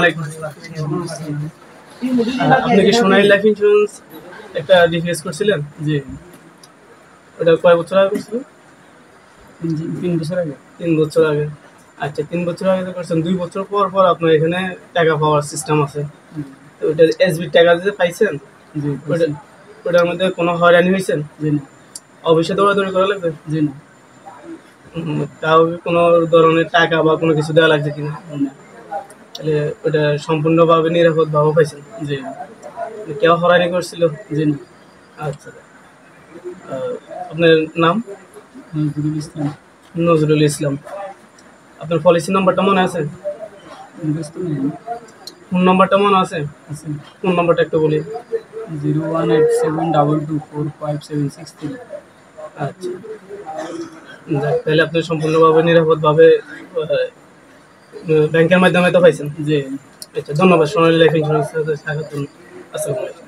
আলাইকুম। আপনি কি সোনালী লাইফ ইন্স্যুরেন্স একটা ডিপিএস করছিলেন? জি। ওটা কয় বছর আগে করছিল? 3 বছর আগে। 3 বছর আগে। আচ্ছা, 3 বছর আগে তো করছেন, 2 বছর পর পর আপনার এখানে টাকা পাওয়ার সিস্টেম আছে। তো ওটা এসবি টাকা দিতে পাইছেন? জি। ওটার মধ্যে কোনো হয়রানি হয়েছেন? জি না। অবশ্যই দৌড়াদৌড়ি করা লাগবে? জি না। তাও কোনো ধরনের টাকা বা কোনো কিছু দেওয়া লাগছে কিনা? তাহলে ওটা সম্পূর্ণভাবে নিরাপদভাবে পাইছেন? জি। কেউ হয়রানি করছিল? জি না। আচ্ছা, আপনার নাম? নজরুল ইসলাম। নজরুল ইসলাম। আপনার পলিসি নাম্বারটা মনে আছে? ফোন নাম্বারটা মনে আছে? ফোন নাম্বারটা একটু বলি। 01872245763। আচ্ছা, তাহলে আপনি সম্পূর্ণভাবে নিরাপদভাবে ব্যাংকের মাধ্যমে তো পাইছেন? জি। আচ্ছা, ধন্যবাদ সোনালী লাইফ ইন্স্যুরেন্স থাকার জন্য। আসসালামু আলাইকুম।